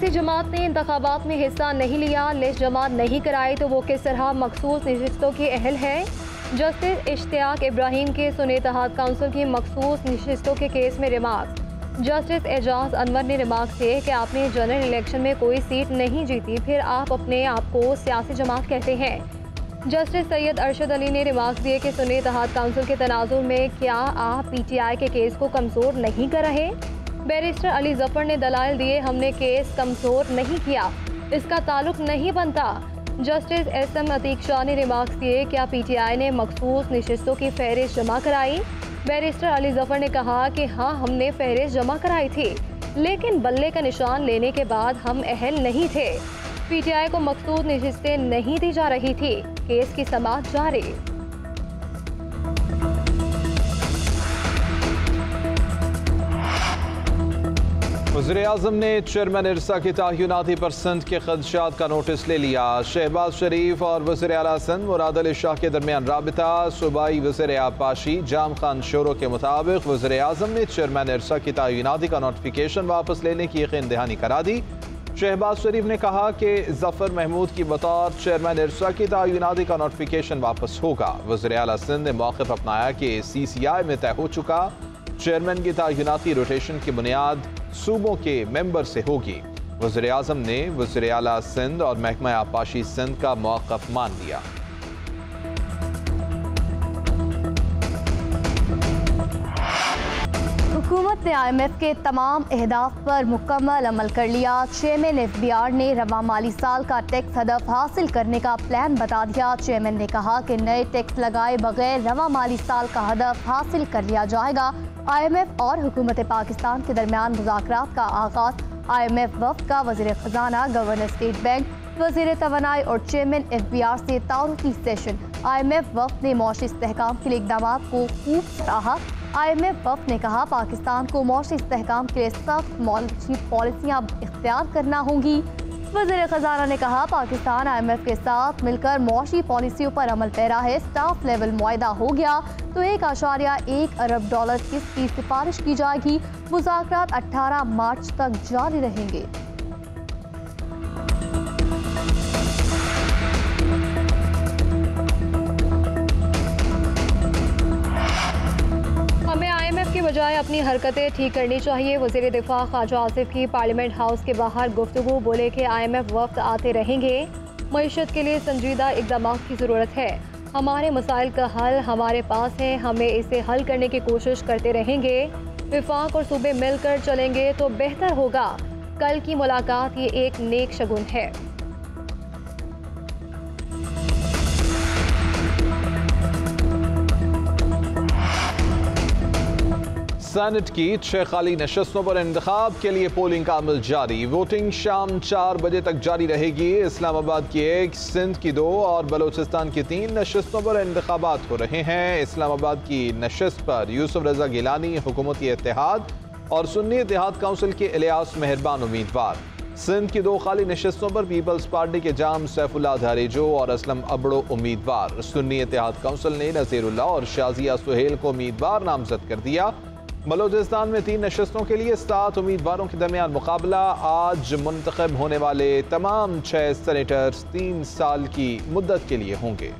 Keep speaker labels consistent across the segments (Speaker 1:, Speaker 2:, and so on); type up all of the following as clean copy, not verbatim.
Speaker 1: सियासी जमात ने इंतखाबात में हिस्सा नहीं लिया, लिस्ट जमा नहीं कराई तो वो किस तरह मखसूस नशिस्तों की अहल है। जस्टिस इश्तियाक इब्राहिम के सुन्नी इत्तेहाद काउंसिल की मखसूस नशिस्तों के केस में रिमार्क। जस्टिस एजाज अनवर ने रिमार्क किए कि आपने जनरल इलेक्शन में कोई सीट नहीं जीती, फिर आप अपने आप को सियासी जमात कहते हैं। जस्टिस सैयद अरशद अली ने रिमार्क दिए कि सुन्नी इत्तेहाद काउंसिल के तनाजुर में क्या आप PTI के केस को कमज़ोर नहीं कर रहे। बैरिस्टर अली जफर ने दलाइल दिए, हमने केस कमज़ोर नहीं किया, इसका ताल्लुक नहीं बनता। जस्टिस SM अतीक शाह ने रिमार्क दिए, क्या PTI ने मखसूस नशिस्तों की फहरिस्त जमा कराई। बैरिस्टर अली जफर ने कहा कि हाँ, हमने फहरिस्त जमा कराई थी, लेकिन बल्ले का निशान लेने के बाद हम अहल नहीं थे। PTI को मखसूस नशिस्तें नहीं दी जा रही थी। केस की समाअत जारी।
Speaker 2: वज़ीर-ए-आज़म ने चेयरमैन इरसा की तयनाती पर सिंध के खदशात का नोटिस ले लिया। शहबाज शरीफ और वज़ीर आला सिंध मुराद अली शाह के दरमियान राबिता। सूबाई वज़ीर आबपाशी जाम खान शोरो के मुताबिक वज़ीर-ए-आज़म ने चेयरमैन इरसा की तयनाती का नोटिफिकेशन वापस लेने की यकीन दहानी करा दी। शहबाज शरीफ ने कहा कि जफ़र महमूद की बतौर चेयरमैन इरसा की तयनाती का नोटिफिकेशन वापस होगा। वज़ीर आला सिंध ने मौक़िफ़ अपनाया कि CCI में तय हो चुका चेयरमैन की तयनाती रोटेशन की बुनियाद सूबों के मेंबर से होगी। वज़ीर-ए-आज़म ने वज़ीर आला सिंध और महकमा आबपाशी सिंध का मौक़िफ़ मान लिया।
Speaker 3: हुकूमत ने IMF के तमाम अहदाफ पर मुकम्मल अमल कर लिया। चेयरमैन FBR ने रवा माली साल का टैक्स हदफ हासिल करने का प्लान बता दिया। चेयरमैन ने कहा कि नए टैक्स लगाए बगैर रवा माली साल का हदफ हासिल कर लिया जाएगा। IMF और हुकूमत पाकिस्तान के दरमियान मुज़ाकरात का आगाज़। IMF वफ़द का वज़ीर ख़जाना, गवर्नर स्टेट बैंक, वज़ीर तवानाई और चेयरमैन FBR से तारुफ़ी सेशन। IMF वफ़द ने मौशी इस्तेहकाम के लिए इक़दामात को खूब सराहा। IMF वफ़द ने कहा, पाकिस्तान को मौशी इस्तेहकाम के लिए सख्त मौशी पॉलिसियाँ इख्तियार करना होंगी। वज़ीर ख़जाना ने कहा, पाकिस्तान IMF के साथ मिलकर मौशी पॉलिसियों पर अमल पैरा है। स्टाफ लेवल मुआहदा हो गया तो $1.1 अरब किस्त की सिफारिश की जाएगी। मुज़ाकरात 18 मार्च तक जारी रहेंगे।
Speaker 1: हमें IMF के बजाय अपनी हरकतें ठीक करनी चाहिए। वज़ीर दिफा ख्वाजा आसिफ की पार्लियामेंट हाउस के बाहर गुफ्तगू। बोले कि IMF वफ़द आते रहेंगे, मईशत के लिए संजीदा इक़दाम की ज़रूरत है। हमारे मसाइल का हल हमारे पास है, हमें इसे हल करने की कोशिश करते रहेंगे। विफाक और सूबे मिलकर चलेंगे तो बेहतर होगा। कल की मुलाकात ये एक नेक शगुन है।
Speaker 2: सेनेट की 6 खाली नशस्तों पर इंतखाब के लिए पोलिंग का अमल जारी। वोटिंग शाम 4 बजे तक जारी रहेगी। इस्लामाबाद की 1, सिंध की 2 और बलोचिस्तान की 3 नशस्तों पर इंतखाबात हो रहे हैं। इस्लामाबाद की नशस्त पर यूसुफ रजा गिलानी हुकूमती इत्तेहाद और सुन्नी इत्तेहाद काउंसिल के इलियास मेहरबान उम्मीदवार। सिंध की 2 खाली नशस्तों पर पीपल्स पार्टी के जाम सैफुल्लाह धारेजो और असलम अबड़ो उम्मीदवार। सुन्नी इत्तेहाद काउंसिल ने नज़ीरुल्लाह और शाजिया सुहेल को उम्मीदवार नामजद कर दिया। बलोचिस्तान में 3 नशस्तों के लिए 7 उम्मीदवारों के दरमियान मुकाबला। आज मुंतखब होने वाले तमाम 6 सेनेटर्स 3 साल की मुद्दत के लिए होंगे।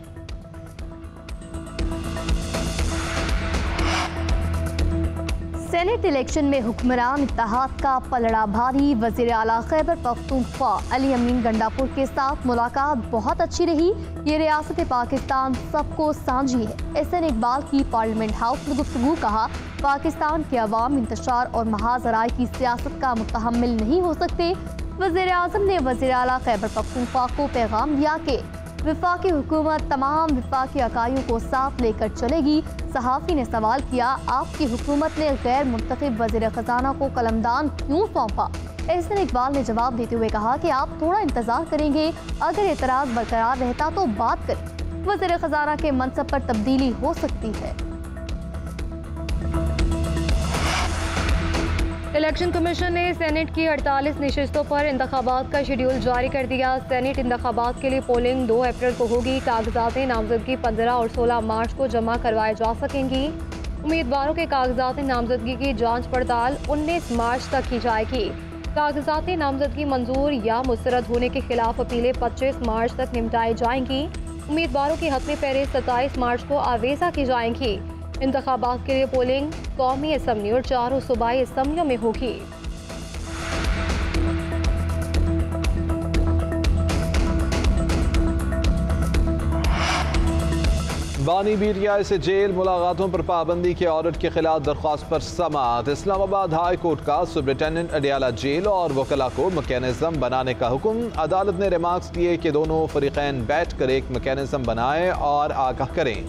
Speaker 3: सेनेट इलेक्शन में हुक्मरान इत्तेहाद का पलड़ा भारी। वज़ीर आला खैबर पख्तूनख्वा अली अमीन गंडापुर के साथ मुलाकात बहुत अच्छी रही। ये रियासत पाकिस्तान सबको साझी है। SN इकबाल की पार्लियामेंट हाउस में गुफ्तगू। कहा, पाकिस्तान के अवाम इंतशार और महाजराई की सियासत का मुतहम्मिल नहीं हो सकते। वज़ीर आज़म ने वज़ीर आला खैबर पख्तूनख्वा को पैगाम दिया कि वफाकी हुकूमत तमाम वफाकी अकाइयों को साथ लेकर चलेगी। सहाफ़ी ने सवाल किया, आपकी हुकूमत ने गैर मुंतखब वज़ीर ख़जाना को कलमदान क्यों सौंपा। SN इकबाल ने जवाब देते हुए कहा कि आप थोड़ा इंतज़ार करेंगे, अगर एतराज़ बरकरार रहता तो बात करें। वज़ीर ख़जाना के मनसब पर तब्दीली हो सकती है।
Speaker 1: इलेक्शन कमीशन ने सेनेट की 48 नशिस्तों पर इंतखाबात का शेड्यूल जारी कर दिया। सेनेट इंतखाबात के लिए पोलिंग 2 अप्रैल को होगी। कागजात नामजदगी 15 और 16 मार्च को जमा करवाए जा सकेंगी। उम्मीदवारों के कागजात नामजदगी की जांच पड़ताल 19 मार्च तक की जाएगी। कागजात नामजदगी मंजूर या मुस्तरद होने के खिलाफ अपीलें 25 मार्च तक निपटाई जाएंगी। उम्मीदवारों की हतमी फहरिस्त 27 मार्च को आवेजा की जाएंगी। इंतखाबात के लिए पोलिंग कौमी असम्बली और 4 सूबाई असम्बलियों में होगी।
Speaker 2: बानी बीटीआई से जेल मुलाकातों पर पाबंदी के ऑर्डर के खिलाफ दरख्वास्त पर समाअत। इस्लामाबाद हाई कोर्ट का सुप्रिंटेंडेंट अडियाला जेल और वकला को मैकेनिज्म बनाने का हुक्म। अदालत ने रिमार्क्स दिए कि दोनों फरीकैन बैठ कर एक मैकेनिज्म बनाएं और आगाह करें।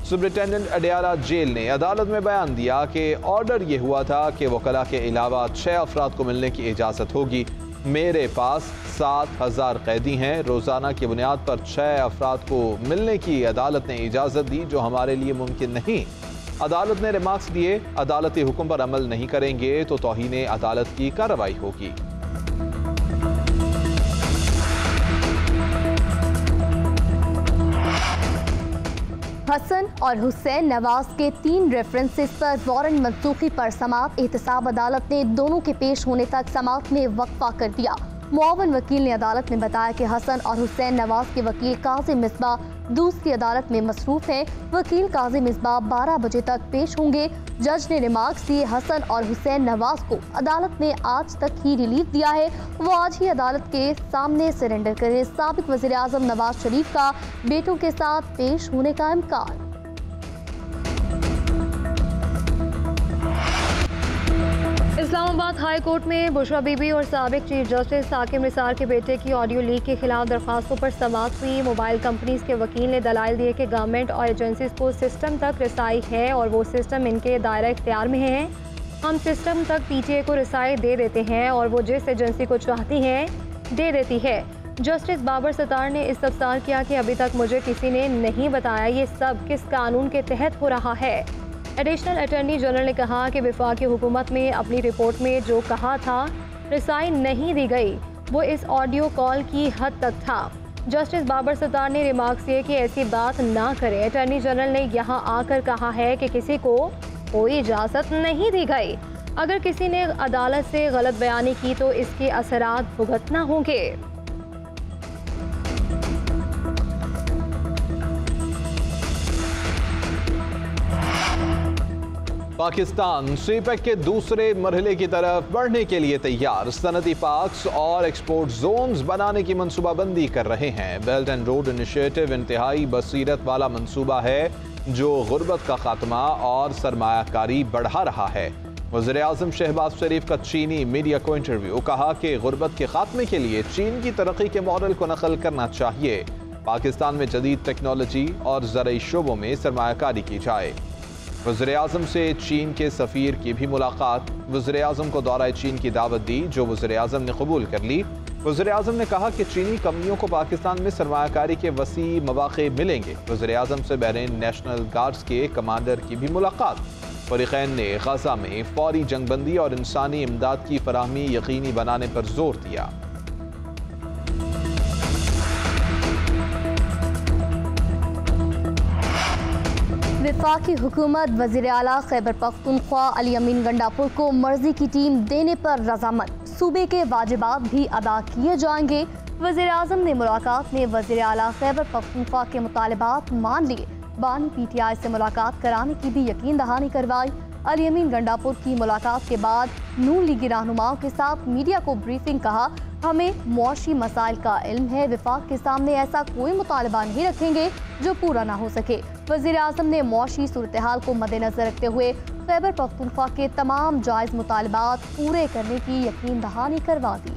Speaker 2: सुप्रिंटेंडेंट अडियाला जेल ने अदालत में बयान दिया कि ऑर्डर ये हुआ था कि वकला के अलावा 6 अफराद को मिलने की इजाज़त होगी। मेरे पास 7,000 कैदी हैं। रोज़ाना की बुनियाद पर 6 अफराद को मिलने की अदालत ने इजाज़त दी, जो हमारे लिए मुमकिन नहीं। अदालत ने रिमार्क्स दिए, अदालती हुक्म पर अमल नहीं करेंगे तो तौहीन अदालत की कार्रवाई होगी।
Speaker 3: हसन और हुसैन नवाज के 3 रेफरेंसेस पर वारंट मंसूखी पर समाअत। एहतसाब अदालत ने दोनों के पेश होने तक समाअत में वक्फा कर दिया। मुआवन वकील ने अदालत में बताया कि हसन और हुसैन नवाज के वकील काजी मिसबाह दूसरी अदालत में मसरूफ हैं। वकील काजी मिसबाह 12 बजे तक पेश होंगे। जज ने रिमार्क्स दिए, हसन और हुसैन नवाज को अदालत ने आज तक ही रिलीफ दिया है, वो आज ही अदालत के सामने सरेंडर करें। साबिक वज़ीर आज़म नवाज शरीफ का बेटों के साथ पेश होने का इम्कान।
Speaker 1: इस्लामाबाद हाई कोर्ट में बुशरा बीबी और साबिक चीफ जस्टिस साकिब निसार के बेटे की ऑडियो लीक के खिलाफ दरख्वास्तों पर समाअत हुई। मोबाइल कंपनीज के वकील ने दलाइल दिए कि गवर्नमेंट और एजेंसीज को सिस्टम तक रसाई है और वो सिस्टम इनके दायरा इख्तियार में है। हम सिस्टम तक पीटीए को रसाई दे देते हैं और वो जिस एजेंसी को चाहती हैं दे देती है। जस्टिस बाबर सत्तार ने इस्तफसार किया कि अभी तक मुझे किसी ने नहीं बताया ये सब किस कानून के तहत हो रहा है। एडिशनल अटॉर्नी जनरल ने कहा कि वफाकी हुकूमत में अपनी रिपोर्ट में जो कहा था रसाई नहीं दी गई, वो इस ऑडियो कॉल की हद तक था। जस्टिस बाबर सत्तार ने रिमार्क्स दिए कि ऐसी बात ना करें। अटॉर्नी जनरल ने यहाँ आकर कहा है कि किसी को कोई इजाज़त नहीं दी गई। अगर किसी ने अदालत से गलत बयानी की तो इसके असरात भुगतना होंगे।
Speaker 2: पाकिस्तान सीपैक के दूसरे मरहले की तरफ बढ़ने के लिए तैयार। सनती पार्क्स और एक्सपोर्ट जोन्स बनाने की मनसूबाबंदी कर रहे हैं। बेल्ट एंड रोड इनिशिएटिव इंतहाई बसीरत वाला मनसूबा है जो गुर्बत का खात्मा और सरमायाकारी बढ़ा रहा है। वज़ीर आज़म शहबाज शरीफ का चीनी मीडिया को इंटरव्यू, कहा कि गुर्बत के खात्मे के लिए चीन की तरक्की के मॉडल को नकल करना चाहिए। पाकिस्तान में जदीद टेक्नोलॉजी और ज़राई शोबों में सरमायाकारी की जाए। वज़ीर आज़म से चीन के सफ़ीर की भी मुलाकात। वज़ीर आज़म को दौरा चीन की दावत दी, जो वज़ीर आज़म ने कबूल कर ली। वज़ीर आज़म ने कहा कि चीनी कंपनियों को पाकिस्तान में सरमायाकारी के वसी मौक़े मिलेंगे। वज़ीर आज़म से बहरीन नेशनल गार्ड्स के कमांडर की भी मुलाकात। फ़रीक़ैन ने गज़ा में फ़ौरी जंगबंदी और इंसानी इमदाद की फराहमी यकीनी बनाने पर जोर दिया।
Speaker 3: वफाकी हुकूमत वज़ीर आला खैबर पख्तूनख्वा अली अमीन गंडापुर को मर्जी की टीम देने पर रजामंद। सूबे के वाजिबात भी अदा किए जाएंगे। वज़ीर आज़म ने मुलाकात में वज़ीर आला खैबर पख्तूनख्वा के मुतालबात मान लिए। बानी पीटीआई से मुलाकात कराने की भी यकीन दहानी करवाई। अली अमीन गंडापुर की मुलाकात के बाद नून लीगी रहनुमाओं के साथ मीडिया को ब्रीफिंग, कहा हमें मुआशी मसाइल का इल्म है, विफाक के सामने ऐसा कोई मुतालबा नहीं रखेंगे जो पूरा ना हो सके। वज़ीर आज़म ने मुआशी सूरत हाल को मद्देनजर रखते हुए खैबर पख्तूनख्वा के तमाम जायज़ मुतालबात पूरे करने की यकीन दहानी करवा दी।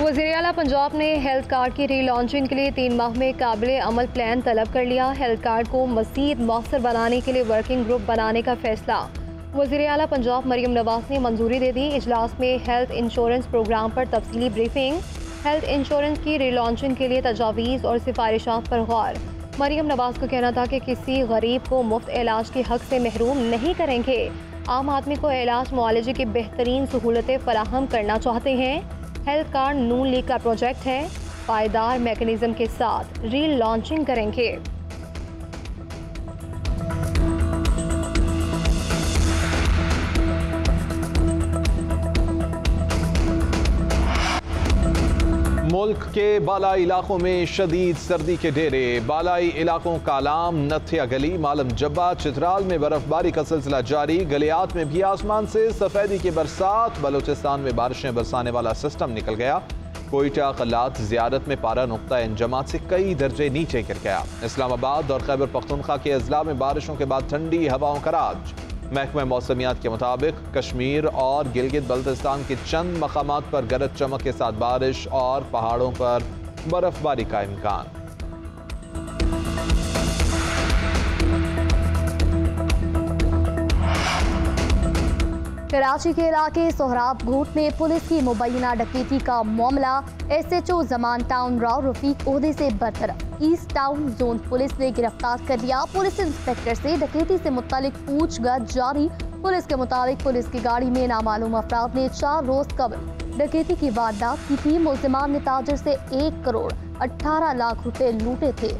Speaker 1: वज़ीर आला पंजाब ने हेल्थ कार्ड की रीलॉन्चिंग के लिए 3 माह में काबिल अमल प्लान तलब कर लिया। हेल्थ कार्ड को मज़ीद मौसर बनाने के लिए वर्किंग ग्रुप बनाने का फैसला। वज़ीर आला पंजाब मरियम नवाज ने मंजूरी दे दी। इजलास में हेल्थ इंश्योरेंस प्रोग्राम पर तफसीली ब्रीफिंग। हेल्थ इंश्योरेंस की रीलॉन्चिंग के लिए तजावीज़ और सिफारिशात पर गौर। मरियम नवाज का कहना था कि किसी गरीब को मुफ्त इलाज के हक से महरूम नहीं करेंगे। आम आदमी को इलाज मुआलजे की बेहतरीन सहूलतें फराहम करना चाहते हैं। हेल्थ कार्ड नून लीग का प्रोजेक्ट है, पायदार मैकेनिज्म के साथ री लॉन्चिंग करेंगे।
Speaker 2: मुल्क के बालाई इलाकों में शदीद सर्दी के डेरे। बालाई इलाकों कालाम, नथिया गली, मालम जब्बा, चित्राल में बर्फबारी का सिलसिला जारी। गलियात में भी आसमान से सफेदी की बरसात। बलूचिस्तान में बारिशें बरसाने वाला सिस्टम निकल गया। कोयटा कलात जियारत में पारा नुक्ता इंजमात से कई दर्जे नीचे गिर गया। इस्लामाबाद और खैबर पख्तूनख्वा के अजला में बारिशों के बाद ठंडी हवाओं का राज। महकमा मौसमियात के मुताबिक कश्मीर और गिलगित बल्तिस्तान के चंद मकामात पर गरज चमक के साथ बारिश और पहाड़ों पर बर्फबारी का इम्कान।
Speaker 3: कराची के इलाके सोहराब घूट में पुलिस की मुबैना डकैती का मामला। SHO जमान टाउन राव रफीक ओहदे से बरतरफ। ईस्ट टाउन जोन पुलिस ने गिरफ्तार कर लिया। पुलिस इंस्पेक्टर से डकैती से मुतालिक पूछताछ जारी। पुलिस के मुताबिक पुलिस की गाड़ी में नामालूम अफराद ने 4 रोज कबल डकैती की वारदात की थी। मुल्जिमान ने ताजिर से 1 करोड़ 18 लाख रुपए लूटे थे।